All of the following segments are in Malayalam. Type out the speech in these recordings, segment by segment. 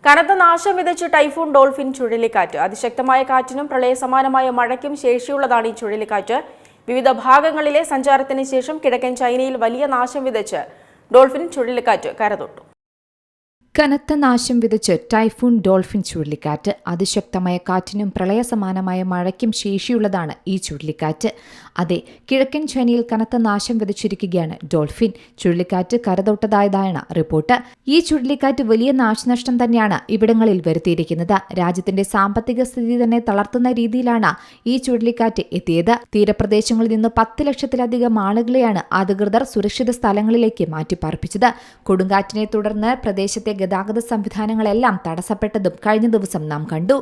കനത്ത നാശം വിതച്ച് ടൈഫൂൺ ഡോൾഫിൻ ചുഴലിക്കാറ്റ്. അതിശക്തമായ കാറ്റിനും പ്രളയസമാനമായ മഴയ്ക്കും ശേഷിയുള്ളതാണ് ഈ ചുഴലിക്കാറ്റ്. വിവിധ ഭാഗങ്ങളിലെ സഞ്ചാരത്തിന് ശേഷം കിഴക്കൻ ചൈനയിൽ വലിയ നാശം വിതച്ച് ഡോൾഫിൻ ചുഴലിക്കാറ്റ് കരതൊട്ടു. കനത്ത നാശം വിതച്ച് ടൈഫൂൺ ഡോൾഫിൻ ചുഴലിക്കാറ്റ്. അതിശക്തമായ കാറ്റിനും പ്രളയസമാനമായ മഴയ്ക്കും ശേഷിയുള്ളതാണ് ഈ ചുഴലിക്കാറ്റ്. അതെ, കിഴക്കൻ ചൈനയിൽ കനത്ത നാശം വിതച്ചിരിക്കുകയാണ് ഡോൾഫിൻ ചുഴലിക്കാറ്റ് കരതൊട്ടതായതാണ് റിപ്പോർട്ട്. ഈ ചുഴലിക്കാറ്റ് വലിയ നാശനഷ്ടം തന്നെയാണ് ഇവിടങ്ങളിൽ വരുത്തിയിരിക്കുന്നത്. രാജ്യത്തിന്റെ സാമ്പത്തിക സ്ഥിതി തന്നെ തളർത്തുന്ന രീതിയിലാണ് ഈ ചുഴലിക്കാറ്റ് എത്തിയത്. തീരപ്രദേശങ്ങളിൽ നിന്ന് 10 ലക്ഷത്തിലധികം ആളുകളെയാണ് അധികൃതർ സുരക്ഷിത സ്ഥലങ്ങളിലേക്ക് മാറ്റിപ്പാർപ്പിച്ചത്. കൊടുങ്കാറ്റിനെ തുടർന്ന് പ്രദേശത്തെ ഗതാഗത സംവിധാനങ്ങളെല്ലാം തടസ്സപ്പെട്ടതും കഴിഞ്ഞ ദിവസം നാം കണ്ടു.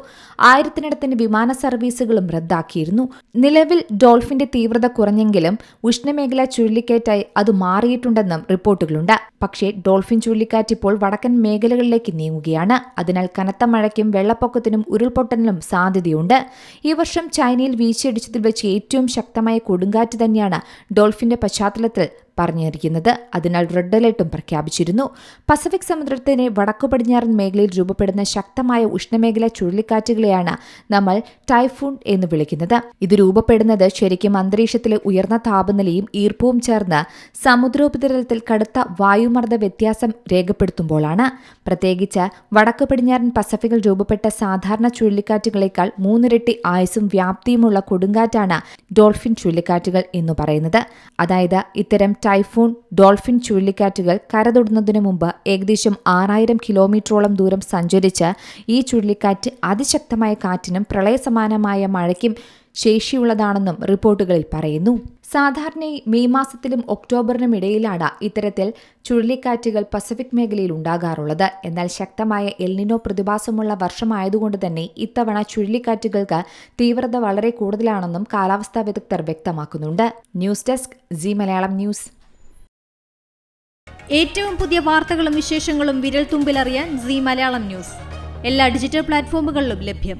1000-ത്തിനടുത്തിന് വിമാന സർവീസുകളും റദ്ദാക്കിയിരുന്നു. നിലവിൽ ഡോൾഫിന്റെ തീവ്രത കുറഞ്ഞെങ്കിലും ഉഷ്ണമേഖലാ ചുഴലിക്കാറ്റായി അത് മാറിയിട്ടുണ്ടെന്നും റിപ്പോർട്ടുകളുണ്ട്. പക്ഷേ ഡോൾഫിൻ ചുഴലിക്കാറ്റ് ഇപ്പോൾ വടക്കൻ മേഖലകളിലേക്ക് നീങ്ങുകയാണ്. അതിനാൽ കനത്ത മഴയ്ക്കും വെള്ളപ്പൊക്കത്തിനും ഉരുൾപൊട്ടലിനും സാധ്യതയുണ്ട്. ഈ വർഷം ചൈനയിൽ വീശിയടിച്ചതിൽ വെച്ച് ഏറ്റവും ശക്തമായ കൊടുങ്കാറ്റ് തന്നെയാണ് ഡോൾഫിന്റെ പശ്ചാത്തലത്തിൽ പറഞ്ഞിരിക്കുന്നത്. അതിനാൽ റെഡ് അലർട്ടും പ്രഖ്യാപിച്ചിരുന്നു. പസഫിക് സമുദ്രത്തിന് വടക്കു പടിഞ്ഞാറൻ മേഖലയിൽ രൂപപ്പെടുന്ന ശക്തമായ ഉഷ്ണമേഖലാ ചുഴലിക്കാറ്റുകളെയാണ് നമ്മൾ ടൈഫൂൺ എന്ന് വിളിക്കുന്നത്. ഇത് രൂപപ്പെടുന്നത് ശരിക്കും അന്തരീക്ഷത്തിലെ ഉയർന്ന താപനിലയും ഈർപ്പവും ചേർന്ന് സമുദ്രോപരിതലത്തിൽ കടുത്ത വായുമർദ്ദ വ്യത്യാസം രേഖപ്പെടുത്തുമ്പോഴാണ്. പ്രത്യേകിച്ച് വടക്കു പടിഞ്ഞാറൻ പസഫിക്കിൽ രൂപപ്പെട്ട സാധാരണ ചുഴലിക്കാറ്റുകളേക്കാൾ 3 ഇരട്ടി ആയുസ്സും വ്യാപ്തിയുമുള്ള കൊടുങ്കാറ്റാണ് ഡോൾഫിൻ ചുഴലിക്കാറ്റുകൾ എന്ന് പറയുന്നത്. അതായത് ഇത്തരം ടൈഫൂൺ ഡോൾഫിൻ ചുഴലിക്കാറ്റുകൾ കരതൊടുന്നതിനു മുമ്പ് ഏകദേശം 6000 കിലോമീറ്ററോളം ദൂരം സഞ്ചരിച്ച് ഈ ചുഴലിക്കാറ്റ് അതിശക്തമായ കാറ്റിനും പ്രളയസമാനമായ മഴയ്ക്കും ശേഷിയുള്ളതാണെന്നും റിപ്പോർട്ടുകളിൽ പറയുന്നു. സാധാരണയായി മെയ് മാസത്തിലും ഒക്ടോബറിനും ഇടയിലാണ് ഇത്തരത്തിൽ ചുഴലിക്കാറ്റുകൾ പസഫിക് മേഖലയിൽ ഉണ്ടാകാറുള്ളത്. എന്നാൽ ശക്തമായ എൽനിനോ പ്രതിഭാസമുള്ള വർഷമായതുകൊണ്ട് തന്നെ ഇത്തവണ ചുഴലിക്കാറ്റുകൾക്ക് തീവ്രത വളരെ കൂടുതലാണെന്നും കാലാവസ്ഥാ വിദഗ്ധർ വ്യക്തമാക്കുന്നുണ്ട്. News desk C Malayalam news. ഏറ്റവും പുതിയ വാർത്തകളും വിശേഷങ്ങളും വിരൽ തുമ്പിലറിയാൻ സി മലയാളം ന്യൂസ് എല്ലാ ഡിജിറ്റൽ പ്ലാറ്റ്ഫോമുകളിലും ലഭ്യം.